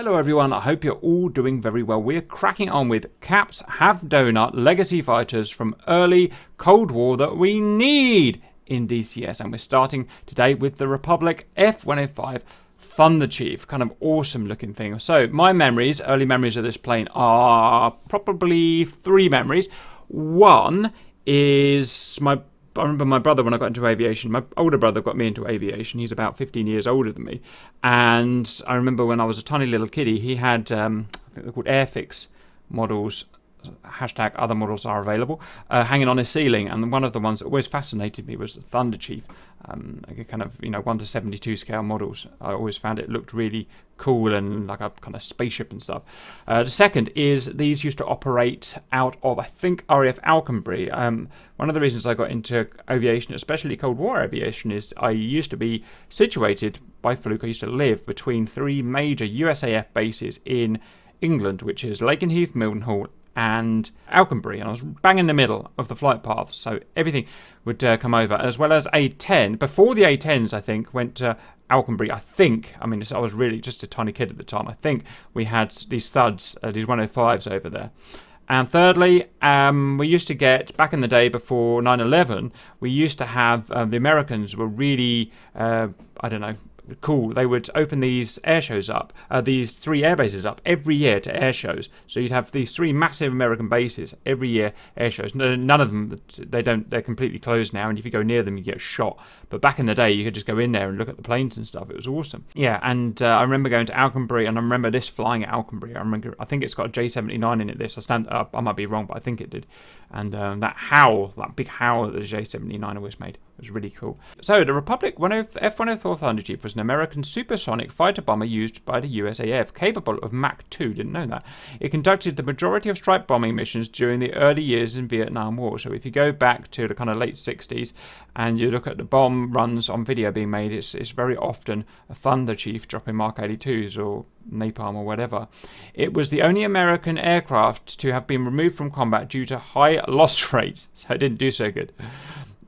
Hello everyone, I hope you're all doing very well. We're cracking on with Caps Have Donut legacy fighters from early Cold War that we need in DCS. And we're starting today with the Republic F-105 Thunderchief. Kind of awesome looking thing. So my memories, early memories of this plane are probably three memories. One is I remember my brother when I got into aviation. My older brother got me into aviation. He's about 15 years older than me. And I remember when I was a tiny little kiddie, he had, I think they're called Airfix models, hashtag other models are available, hanging on his ceiling. And one of the ones that always fascinated me was the Thunderchief. Kind of, 1 to 72 scale models. I always found it looked really cool and like a kind of spaceship and stuff. The second is these used to operate out of, I think, RAF Alconbury. One of the reasons I got into aviation, especially Cold War aviation, is I used to be situated, by fluke, I used to live between three major USAF bases in England, which is Lakenheath, Mildenhall, and Alconbury, and I was bang in the middle of the flight paths, so everything would come over, as well as A10. Before the A10s, I think, went to Alconbury, I was really just a tiny kid at the time. I think we had these thuds, these 105s over there. And thirdly, we used to get, back in the day before 9/11, we used to have, the Americans were really, cool. They would open these air shows up, these three air bases up every year to air shows. So you'd have these three massive American bases every year, air shows. None of them, they're completely closed now, and if you go near them, you get shot. But back in the day, you could just go in there and look at the planes and stuff. It was awesome. Yeah, and I remember going to Alconbury, and I remember this flying at Alconbury. I think it's got a J79 in it. This, I might be wrong, but I think it did. And that big howl that the J79 always made, was really cool. So the Republic F-104 Thunderchief was an American supersonic fighter bomber used by the USAF, capable of Mach 2. Didn't know that. It conducted the majority of strike bombing missions during the early years in Vietnam War. So if you go back to the kind of late 60s and you look at the bomb runs on video being made, it's very often a Thunderchief dropping Mark 82s or napalm or whatever. It was the only American aircraft to have been removed from combat due to high loss rates, so it didn't do so good.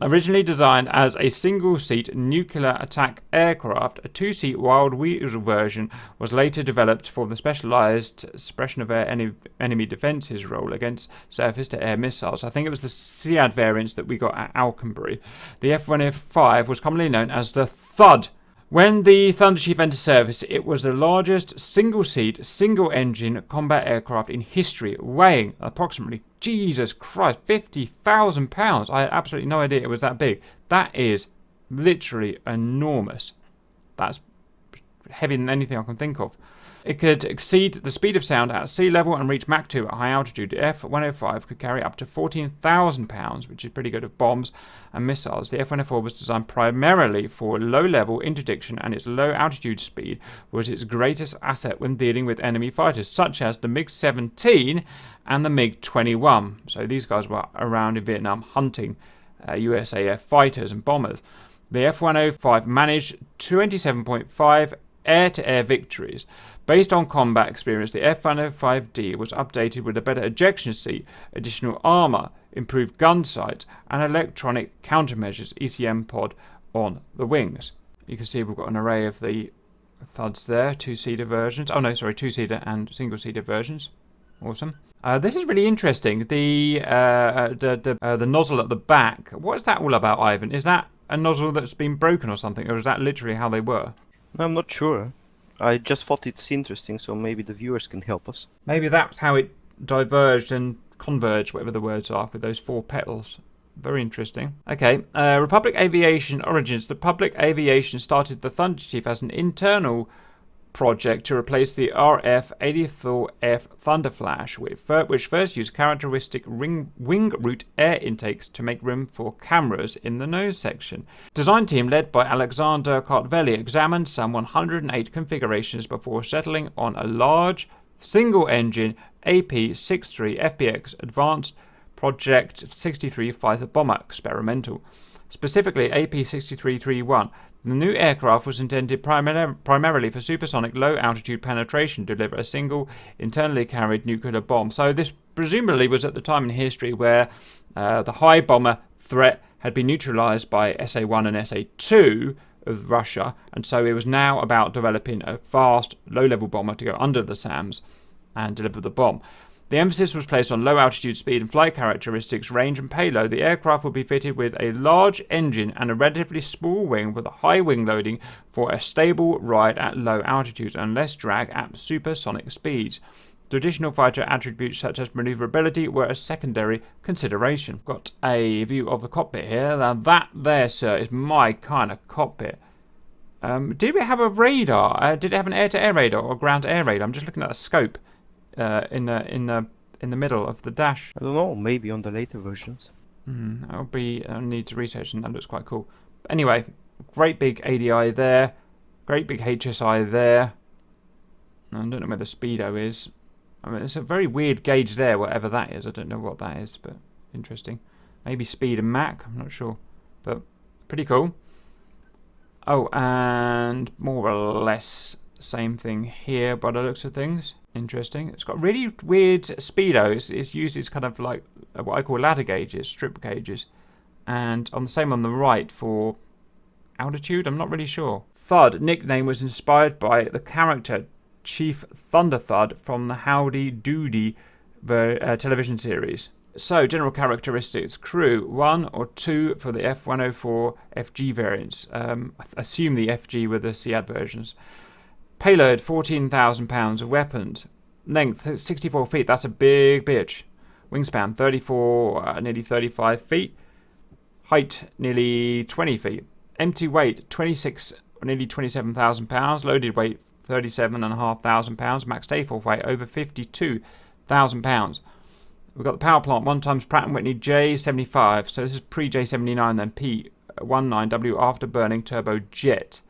Originally designed as a single-seat nuclear attack aircraft, a two-seat wild wheels version was later developed for the specialized suppression of enemy defenses role against surface-to-air missiles. I think it was the SEAD variants that we got at Alconbury. The F-105 was commonly known as the Thud. When the Thunderchief entered service, it was the largest single-seat, single-engine combat aircraft in history, weighing approximately, Jesus Christ, 50,000 pounds. I had absolutely no idea it was that big. That is literally enormous. That's heavier than anything I can think of. It could exceed the speed of sound at sea level and reach Mach 2 at high altitude. The F-105 could carry up to 14,000 pounds, which is pretty good, of bombs and missiles. The F-104 was designed primarily for low-level interdiction, and its low-altitude speed was its greatest asset when dealing with enemy fighters, such as the MiG-17 and the MiG-21. So these guys were around in Vietnam hunting USAF fighters and bombers. The F-105 managed 27.5 air-to-air victories. Based on combat experience, the F-105D was updated with a better ejection seat, additional armour, improved gun sights, and electronic countermeasures ECM pod on the wings. You can see we've got an array of the thuds there, two-seater versions. Oh no, sorry, two-seater and single-seater versions. Awesome. This is really interesting. The nozzle at the back. What is that all about, Ivan? Is that a nozzle that's been broken or something, or is that literally how they were? I'm not sure. I just thought it's interesting, so maybe the viewers can help us. Maybe that's how it diverged and converged, whatever the words are, with those four petals. Very interesting. Okay, Republic Aviation origins. The Republic Aviation started the Thunderchief as an internal project to replace the RF-84F Thunderflash, which first used characteristic wing root air intakes to make room for cameras in the nose section. Design team led by Alexander Kartveli examined some 108 configurations before settling on a large single-engine AP-63 FPX Advanced Project 63 fighter bomber experimental. Specifically AP-6331. The new aircraft was intended primarily for supersonic low-altitude penetration to deliver a single internally carried nuclear bomb. So this presumably was at the time in history where the high bomber threat had been neutralized by SA-1 and SA-2 of Russia, and so it was now about developing a fast, low-level bomber to go under the SAMs and deliver the bomb. The emphasis was placed on low altitude, speed and flight characteristics, range and payload. The aircraft would be fitted with a large engine and a relatively small wing with a high wing loading for a stable ride at low altitudes and less drag at supersonic speeds. Traditional fighter attributes such as maneuverability were a secondary consideration. Got a view of the cockpit here. Now that there, sir, is my kind of cockpit. Did we have a radar? Did it have an air-to-air radar or ground-to-air radar? I'm just looking at a scope. In the middle of the dash. I don't know, maybe on the later versions. That'll be, I need to research, and that looks quite cool. But anyway, great big ADI there, great big HSI there. I don't know where the speedo is. I mean, it's a very weird gauge there, whatever that is. I don't know what that is, but interesting. Maybe speed and Mach, I'm not sure, but pretty cool. Oh, and more or less same thing here by the looks of things. Interesting. It's got really weird speedo. It's used as kind of like what I call ladder gauges, strip gauges. And on the same on the right for altitude, I'm not really sure. Thud nickname was inspired by the character Chief Thunder Thud from the Howdy Doody television series. So, general characteristics. Crew, 1 or 2 for the F-104 FG variants. Assume the FG were the CAD versions. Payload, 14,000 pounds of weapons. Length, 64 feet. That's a big bitch. Wingspan, 34, nearly 35 feet. Height, nearly 20 feet. Empty weight, 26, nearly 27,000 pounds. Loaded weight, 37,500 pounds. Max takeoff weight, over 52,000 pounds. We've got the power plant, 1 times Pratt & Whitney J75. So this is pre-J79, then P19W afterburning turbojet.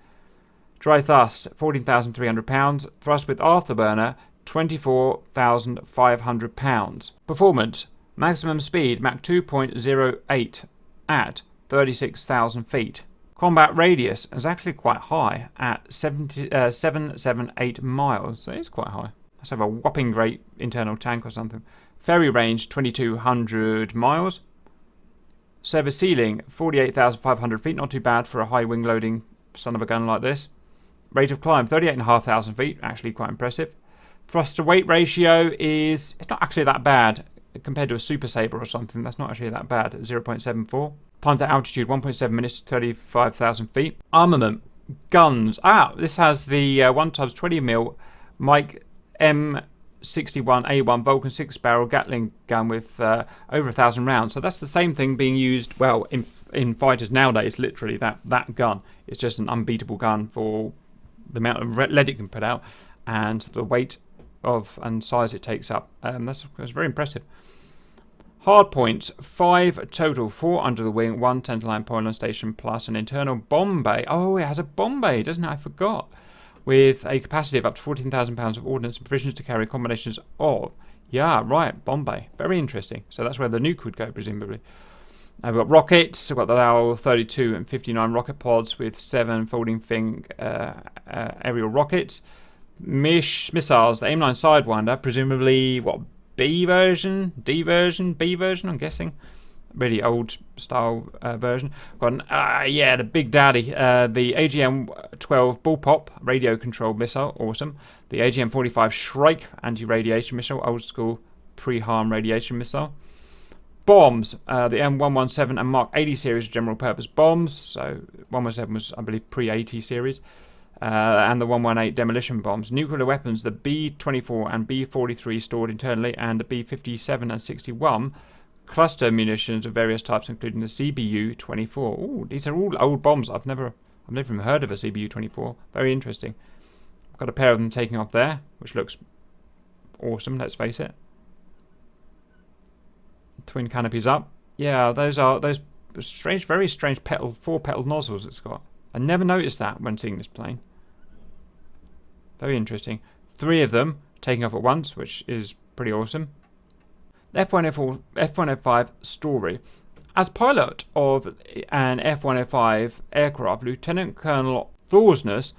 Dry thrust, 14,300 pounds. Thrust with afterburner, 24,500 pounds. Performance, maximum speed, Mach 2.08 at 36,000 feet. Combat radius is actually quite high at 778 miles. So it's quite high. Let's have a whopping great internal tank or something. Ferry range, 2,200 miles. Service ceiling, 48,500 feet. Not too bad for a high wing loading son of a gun like this. Rate of climb, 38,500 feet. Actually quite impressive. Thrust to weight ratio is... It's not actually that bad. Compared to a Super Sabre or something, that's not actually that bad at 0.74. Time to altitude, 1.7 minutes to 35,000 feet. Armament. Guns. This has the 1 times 20mm Mike M61A1 Vulcan 6-barrel Gatling gun with over 1,000 rounds. So that's the same thing being used, well, in fighters nowadays, literally. That gun is just an unbeatable gun for the amount of lead it can put out and the weight of and size it takes up. That's very impressive. Hard points, 5 total, 4 under the wing, 1 Tenterline pylon station plus an internal bomb bay. Oh, it has a bomb bay, doesn't it? I forgot. With a capacity of up to 14,000 pounds of ordnance and provisions to carry combinations of... Yeah, right, bomb bay. Very interesting. So that's where the nuke would go, presumably. We've got rockets. We've got the LAL-32 and 59 rocket pods with 7 folding fin aerial rockets. Missiles, the AIM-9 Sidewinder, presumably, what, B version? D version? B version, I'm guessing. Really old style version. Got an, the Big Daddy, the AGM-12 Bullpup radio controlled missile, awesome. The AGM-45 Shrike anti-radiation missile, old school pre-harm radiation missile. Bombs, the M117 and Mark 80 series general purpose bombs. So 117 was, I believe, pre-80 series. And the 118 demolition bombs. Nuclear weapons, the B-24 and B-43 stored internally, and the B-57 and 61 cluster munitions of various types, including the CBU-24. Ooh, these are all old bombs. I've never even heard of a CBU-24. Very interesting. I've got a pair of them taking off there, which looks awesome, let's face it. Twin canopies up. Yeah, those strange, very strange 4-petal nozzles it's got. I never noticed that when seeing this plane. Very interesting. 3 of them taking off at once, which is pretty awesome. F-105 story. As pilot of an F-105 aircraft, Lieutenant Colonel Thorsness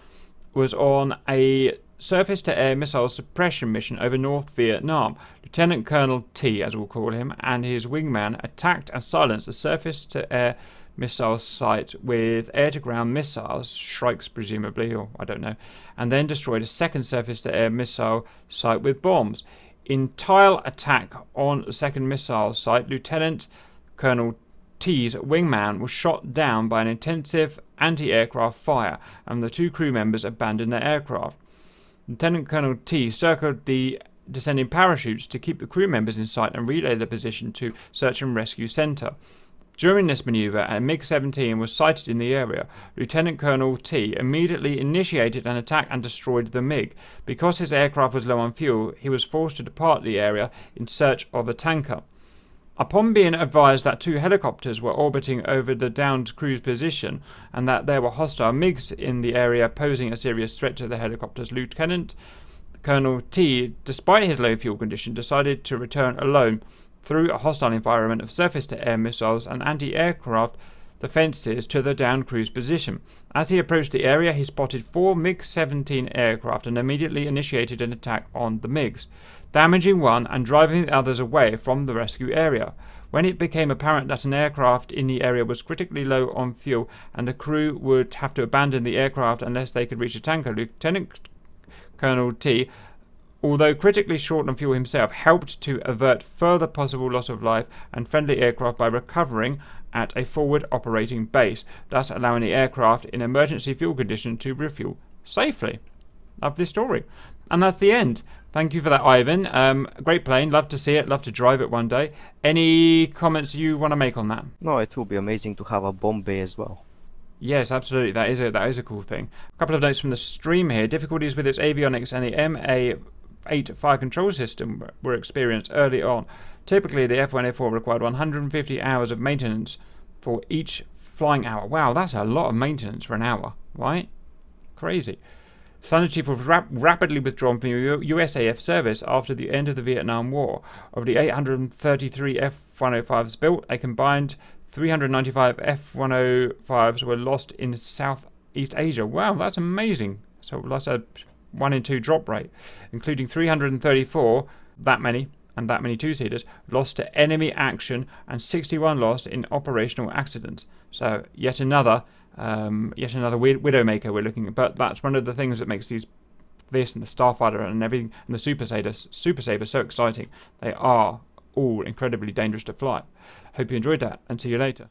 was on a surface-to-air missile suppression mission over North Vietnam. Lieutenant Colonel T, as we'll call him, and his wingman attacked and silenced a surface-to-air missile site with air-to-ground missiles, strikes presumably, or I don't know, and then destroyed a second surface-to-air missile site with bombs. In tile attack on the second missile site, Lieutenant Colonel T's wingman was shot down by an intensive anti-aircraft fire, and the 2 crew members abandoned their aircraft. Lieutenant Colonel T circled the descending parachutes to keep the crew members in sight and relay their position to search and rescue center. During this maneuver, a MiG-17 was sighted in the area. Lieutenant Colonel T immediately initiated an attack and destroyed the MiG. Because his aircraft was low on fuel, he was forced to depart the area in search of a tanker. Upon being advised that 2 helicopters were orbiting over the downed crew's position and that there were hostile MiGs in the area posing a serious threat to the helicopters, Lieutenant Colonel T, despite his low fuel condition, decided to return alone through a hostile environment of surface-to-air missiles and anti-aircraft defenses to the downed crew's position. As he approached the area, he spotted 4 MiG-17 aircraft and immediately initiated an attack on the MiGs, damaging one and driving the others away from the rescue area. When it became apparent that an aircraft in the area was critically low on fuel and the crew would have to abandon the aircraft unless they could reach a tanker, Lieutenant Colonel T, although critically short on fuel himself, helped to avert further possible loss of life and friendly aircraft by recovering at a forward operating base, thus allowing the aircraft in emergency fuel condition to refuel safely. Lovely story. And that's the end. Thank you for that, Ivan. Great plane. Love to see it. Love to drive it one day. Any comments you want to make on that? No, it will be amazing to have a bomb bay as well. Yes, absolutely. That is a cool thing. A couple of notes from the stream here. Difficulties with its avionics and the MA8 fire control system were experienced early on. Typically, the F-105 required 150 hours of maintenance for each flying hour. Wow, that's a lot of maintenance for an hour, right? Crazy. Thunderchief was rapidly withdrawn from USAF service after the end of the Vietnam War. Of the 833 F-105s built, a combined 395 F-105s were lost in Southeast Asia. Wow, that's amazing. So that's a 1 in 2 drop rate, including 334, that many two-seaters, lost to enemy action and 61 lost in operational accidents. So yet another Widowmaker we're looking at. But that's one of the things that makes this and the Starfighter and everything and the Super Saber so exciting. They are all incredibly dangerous to fly. Hope you enjoyed that, and see you later.